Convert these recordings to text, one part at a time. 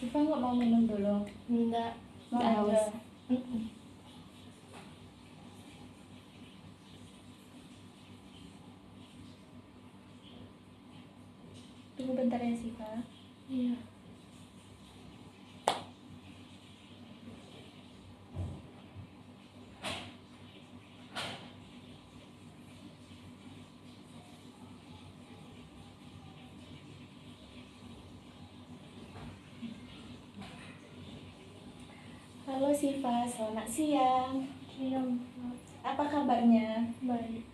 Siva nggak mau minum dulu? Enggak. Mau Nggak aja? haus. Tunggu bentar ya Siva. Iya. Halo Siva, selamat siang. Iya. Apa kabarnya? Baik.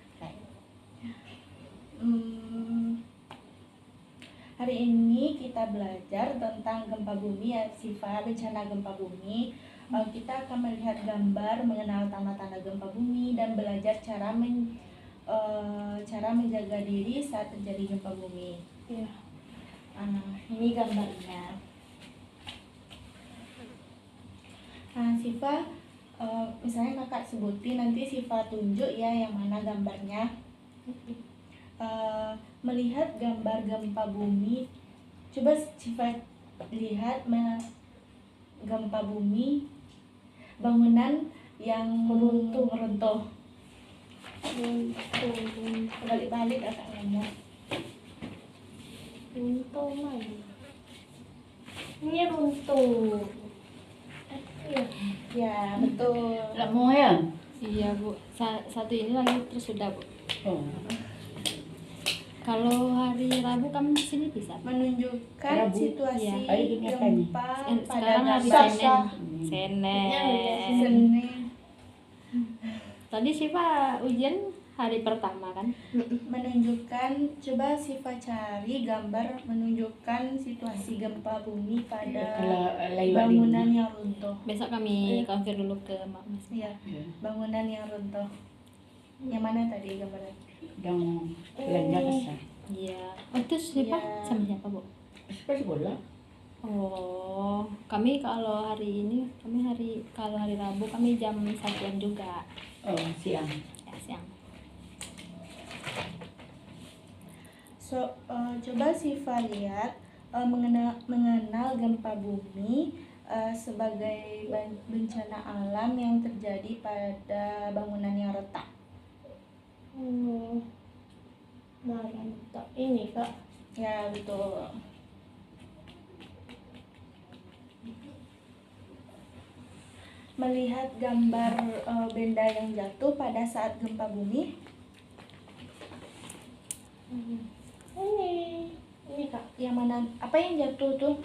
Hari ini kita belajar tentang gempa bumi ya Siva, bencana gempa bumi. Kita akan melihat gambar mengenal tanda-tanda gempa bumi dan belajar cara menjaga diri saat terjadi gempa bumi. Iya. Ini gambarnya. Siva, misalnya kakak sebutin, nanti Siva tunjuk ya yang mana gambarnya. Melihat gambar gempa bumi, coba Siva lihat gempa bumi, bangunan yang runtuh. Balik-balik kakak ngomong. Runtuh mana? Ini runtuh. Ya betul. Lah mau ya? Iya Bu, satu ini lagi terus sudah Bu. Oh. Kalau hari Rabu kamu kesini bisa? Menunjukkan Rabu. situasi Iya. Hari ini apa nih? gempa pada Sekarang hari gambar Senin. Senin. Tadi Siva ujian hari pertama kan? Menunjukkan, coba Siva cari gambar menunjukkan situasi gempa bumi pada Kalau lewat bangunan ini. yang runtuh. Besok kami konfir dulu ke Mak Mas. Iya, Ya. bangunan yang runtuh. Yang mana tadi gambarnya? Yang belanja besar. Iya. Oh itu Siva Iya. sama siapa Bu? Seperti bola. Oh, kami kalau hari Rabu kami jam 1-an juga. Oh, siang. Ya, siang. Coba Siva lihat mengenal gempa bumi sebagai bencana alam yang terjadi pada bangunan yang retak. Nah, ini Kak. Ya betul. Melihat gambar benda yang jatuh pada saat gempa bumi. Ini Kak, Yang mana? Apa yang jatuh tuh?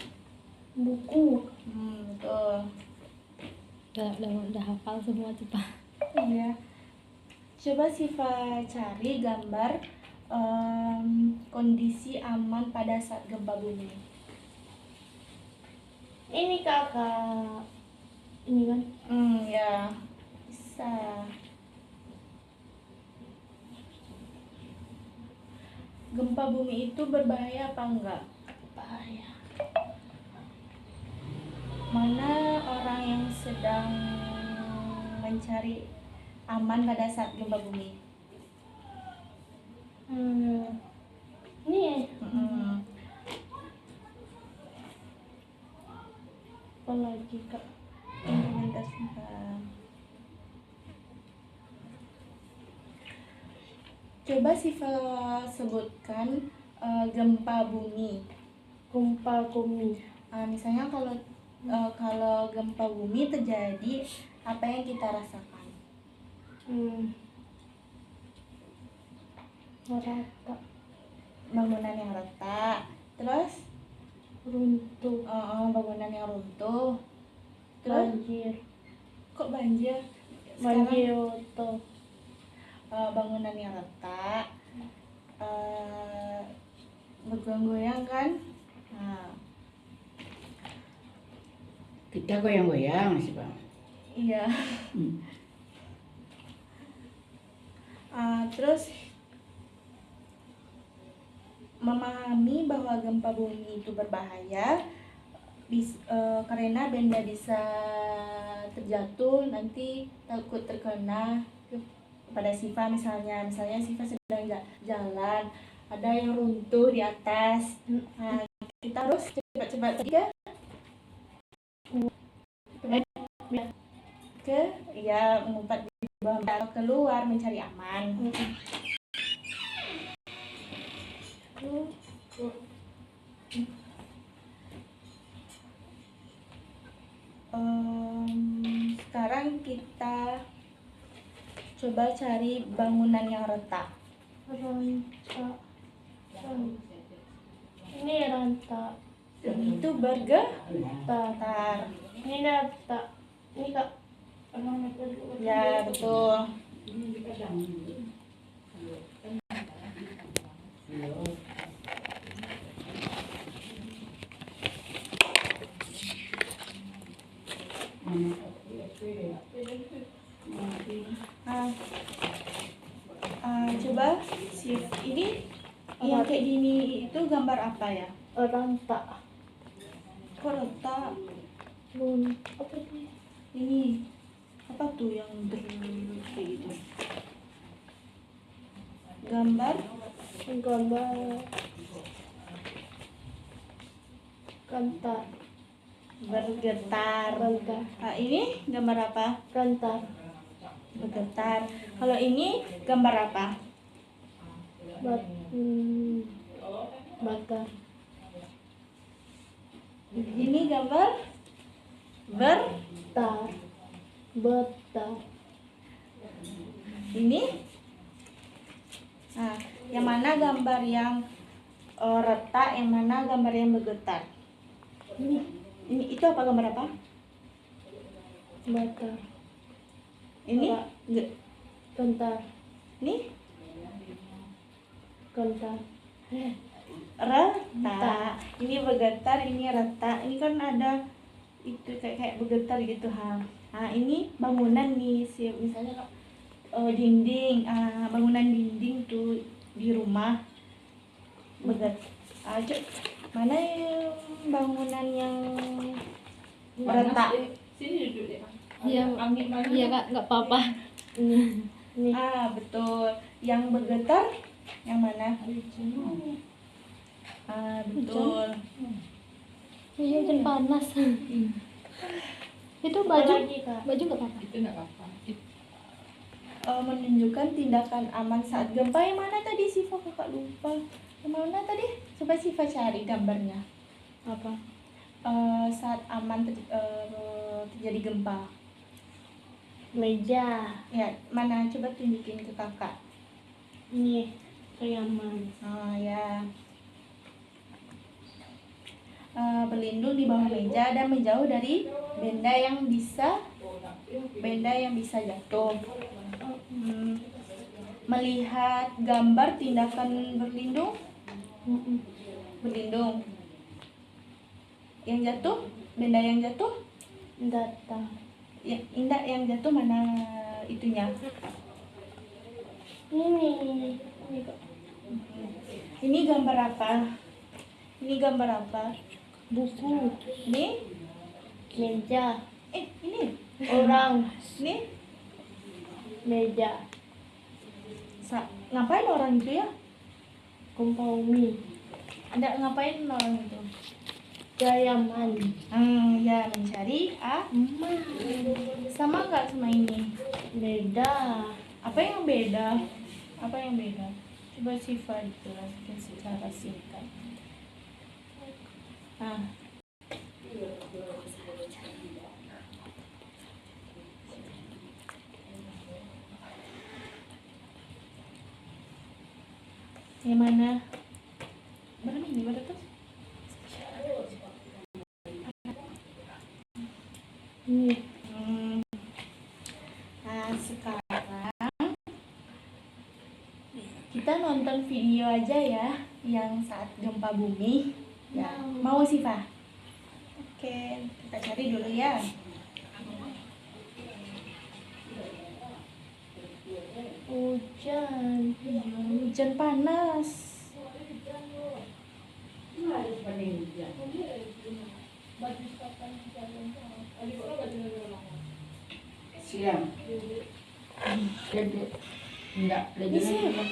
buku. Betul. Udah hafal semua tuh Pak. Iya. Coba Siva cari gambar kondisi aman pada saat gempa bumi. Ini Kakak. Ini kan? Ya bisa. Gempa bumi itu berbahaya apa enggak? Bahaya. Mana orang yang sedang mencari aman pada saat gempa bumi? Ini Apa lagi Kak? Bentar sebentar. Coba Siva sebutkan gempa bumi. gempa bumi. Misalnya kalau gempa bumi terjadi, apa yang kita rasakan? Rata. Bangunan yang retak, terus Runtuh. bangunan yang runtuh, terus Banjir. kok banjir? Sekarang Banjir runtuh. bangunan yang retak, bergoyang-goyang kan? Kita goyang-goyang sih Bang. Iya. Terus memahami bahwa gempa bumi itu berbahaya karena benda bisa terjatuh, nanti takut terkena pada Siva. Misalnya Siva sedang jalan, ada yang runtuh di atas. Kita harus cepat-cepat ke ya mengumpat di bawah atau keluar mencari aman. Sekarang kita coba cari bangunan yang retak. Ranta. Ini ranta. Itu bergetar. Ini ranta. Ini kak. Ya betul. Coba ini yang kayak gini itu gambar apa ya? Ranta. Kok retak? Apa ini? Ini apa tuh yang kayak gitu? Gambar Kantar. bergetar. Kantar. Nah, ini gambar apa? Kantar. Bergetar. Kalau ini gambar apa? Bakar. Ini gambar Betar. ini. Nah, yang mana gambar yang retak, yang mana gambar yang bergetar? Ini itu apa, gambar apa? Bakar. Ini Kantar. ini Kantar. retak. Ini bergetar, ini retak. Ini kan ada itu kayak bergetar gitu ha. Nah, ini bangunan nih, misalnya dinding, bangunan dinding tuh di rumah bergetar. Mana yang bangunan yang retak? Iya kak, nggak apa-apa. Nih. Betul. Yang bergetar yang mana? Betul. Iya, hujan panas. Itu baju nggak apa-apa. Menunjukkan tindakan aman saat gempa. Yang mana tadi Siva, kakak lupa. Yang mana tadi? Coba Siva cari gambarnya. Apa? Saat aman terjadi gempa. Meja. Ya, mana? Coba tunjukin ke kakak. Ini keyaman. Ya. Berlindung di bawah meja dan menjauh dari benda yang bisa jatuh. Melihat gambar tindakan berlindung. Yang jatuh, benda yang jatuh, Data. yang jatuh mana itunya? Ini gambar apa? Ini gambar apa? Buku. Ini Meja. Ini Orang. ini Meja. Ngapain orang itu ya? Kompromi. Nggak, ngapain orang itu? Keyaman. Ya, mencari aman. Sama nggak sama ini? Beda. Apa yang beda? Coba Siva dijelaskan secara singkat. Yang mana? Berapa tuh? Sekarang kita nonton video aja ya yang saat gempa bumi. Ya, mau Siva? Oke, kita cari dulu ya. Hujan panas. Siang. Enggak, lagi tidak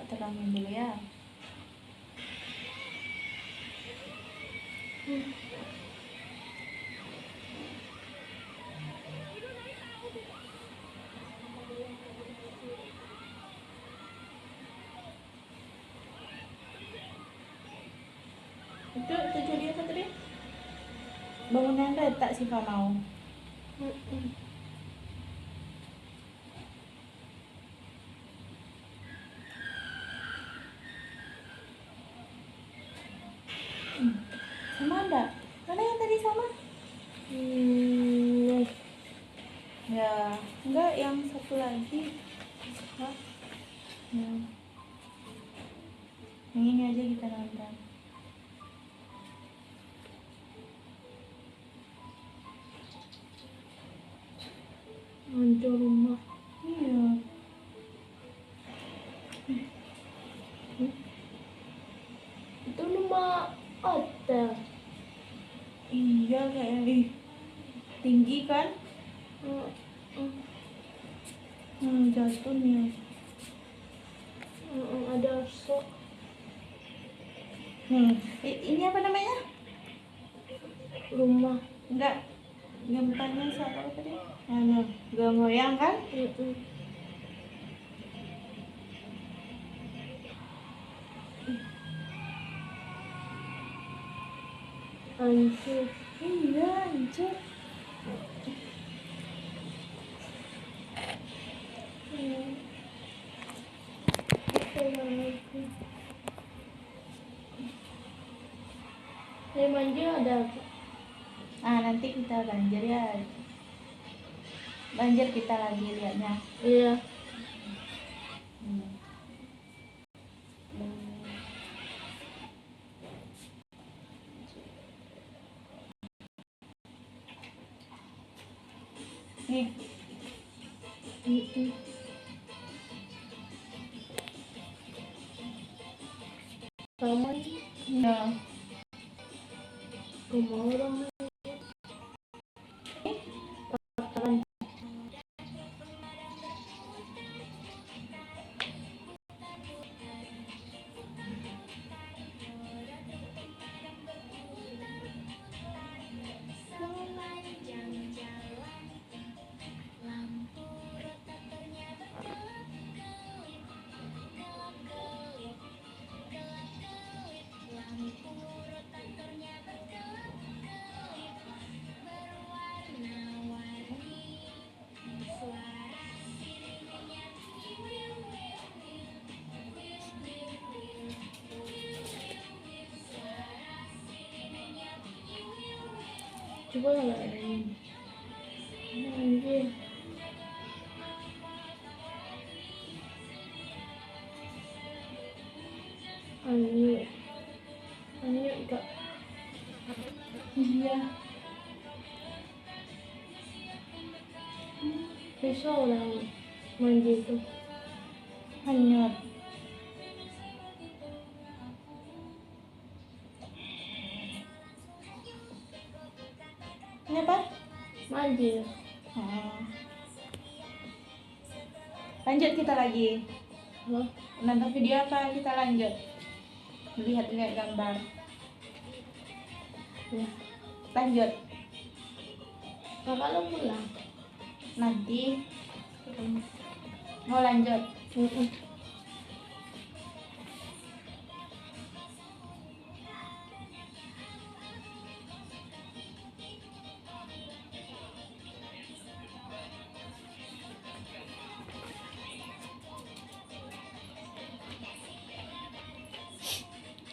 Kakak terangin dulu ya. Itu jadi apa tadi? Bangunan retak sih Kak mau. Sama ada? Mana yang tadi sama? Ya, enggak yang satu lagi. Hah? Ya. Yang ini aja kita nonton. Hancur rumah. Iya. Itu rumah hotel. Iya kayak tinggi kan? Jatuh nih. Ada sok. Ini apa namanya? Rumah. Enggak. Gempanya siapa tadi? Gak goyang kan? Hancur. Iya, hancur. Ini banjir ada apa? Nanti kita banjir ya. Banjir kita lagi lihatnya. Iya. Nih, Sama ya. rumah orang. Coba nggak ada ini. Anjir. Anjir enggak. Iya. Bisa orang mandi itu. Hanyut. Ini apa? Mandi. Lanjut kita lagi. Hah? Nonton video apa kita lanjut? Lihat-lihat gambar. Ya. Lanjut. Kakak lo pulang. Nanti mau lanjut.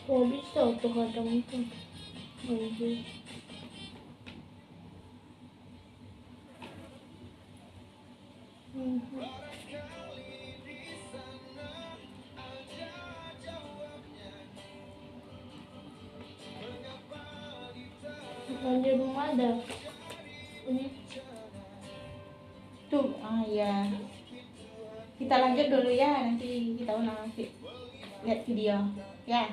Oh bisa tuh kadang itu. Anjir. Mandi rumah ada. Ini Tuh, ya. Kita lanjut dulu ya, nanti kita ulang lihat video. Ya.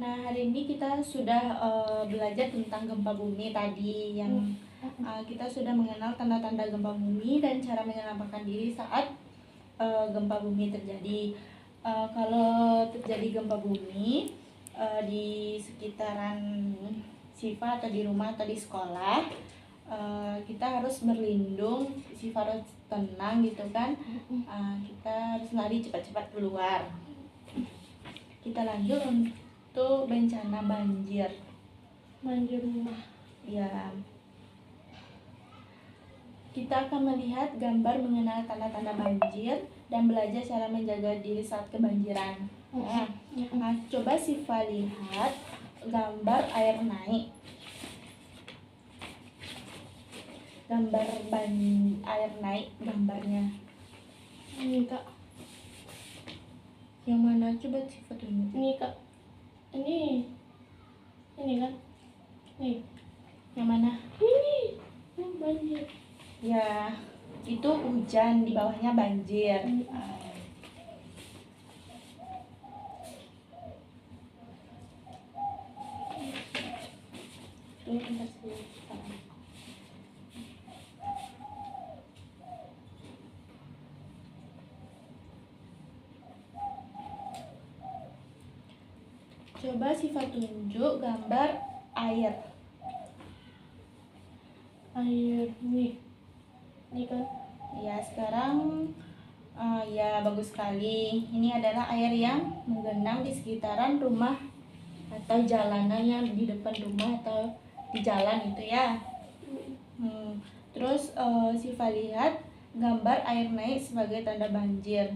Nah, hari ini kita sudah belajar tentang gempa bumi tadi yang Kita sudah mengenal tanda-tanda gempa bumi dan cara menyelamatkan diri saat gempa bumi terjadi. Kalau terjadi gempa bumi di sekitaran Siva atau di rumah atau di sekolah, kita harus berlindung, Siva harus tenang gitu kan. Kita harus lari cepat-cepat keluar. Kita lanjut untuk bencana banjir. Banjir rumah. Ya, kita akan melihat gambar mengenal tanda-tanda banjir dan belajar cara menjaga diri saat kebanjiran. Coba Siva lihat gambar air naik. Gambar air naik gambarnya. Ini Kak. Yang mana? Coba Siva tunjuk. Ini Kak. Ini kan. Nih. Yang mana? Ini. Yang banjir. Ya, itu hujan, di bawahnya banjir. Tuh, bentar sebentar. Coba Siva tunjuk gambar air. Air nih. Ini kan. Ya, sekarang ya bagus sekali. Ini adalah air yang menggenang di sekitaran rumah atau jalanan yang di depan rumah atau di jalan itu ya. Terus Siva lihat gambar air naik sebagai tanda banjir.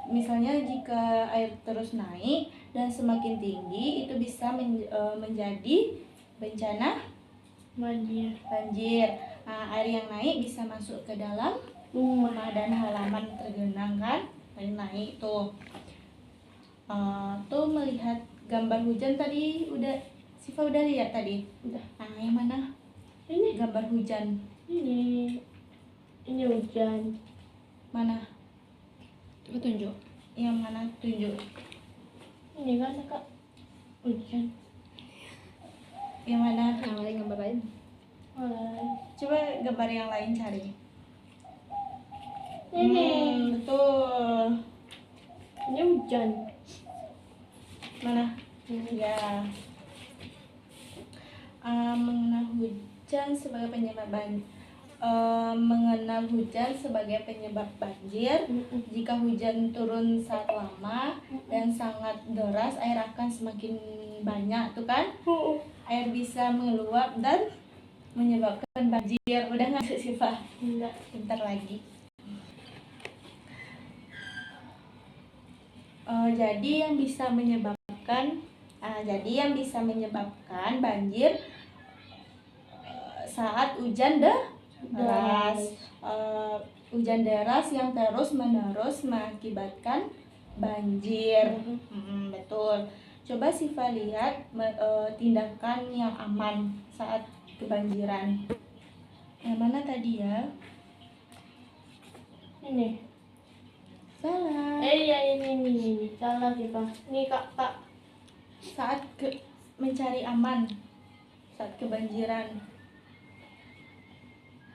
Misalnya jika air terus naik dan semakin tinggi, itu bisa menjadi bencana Banjir. Air yang naik bisa masuk ke dalam rumah dan halaman tergenang kan, air naik tuh. Tuh melihat gambar hujan tadi Siva udah lihat tadi. Udah. Yang mana? Ini Gambar hujan. ini hujan. Mana? Coba tunjuk. Yang mana? Tunjuk. Ini kan Kak. Hujan. Yang mana? Yang lain gambar lain. Coba gambar yang lain cari. Ini. Betul. Ini hujan. Mana? Ya. Mengenal hujan sebagai penyebab banjir. Jika hujan turun saat lama dan sangat deras, air akan semakin banyak tuh kan. Air bisa meluap dan menyebabkan banjir. Udah nggak Siva? Enggak. Bentar lagi. Jadi yang bisa menyebabkan banjir saat hujan deras. Hujan deras yang terus menerus mengakibatkan banjir. Betul. Coba Siva lihat tindakan yang aman saat kebanjiran. Yang mana tadi ya? Ini. Salah. Iya ini. Salah sih Pak. Ini Kak. Saat mencari aman saat kebanjiran.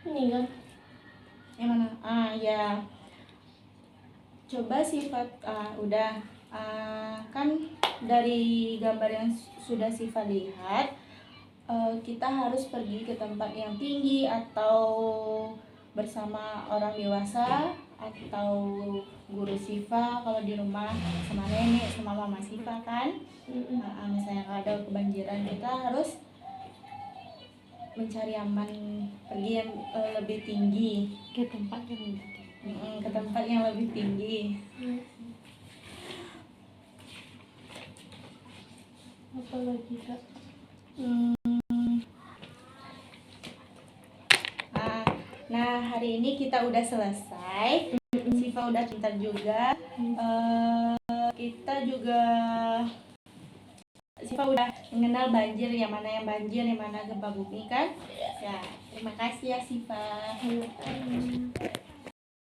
Ini kan. Yang mana? Ya. Coba sifat udah kan dari gambar yang sudah Siva lihat, kita harus pergi ke tempat yang tinggi atau bersama orang dewasa atau guru Siva. Kalau di rumah sama nenek sama mama Siva kan. Misalnya kalau ada kebanjiran, kita harus mencari aman, pergi yang lebih tinggi, Ke tempat yang lebih tinggi. ke tempat yang lebih tinggi. Apa lagi Kak? Nah, hari ini kita udah selesai. Siva udah pintar juga. Siva udah mengenal banjir, yang mana yang banjir, yang mana gempa bumi kan. Ya, terima kasih ya Siva.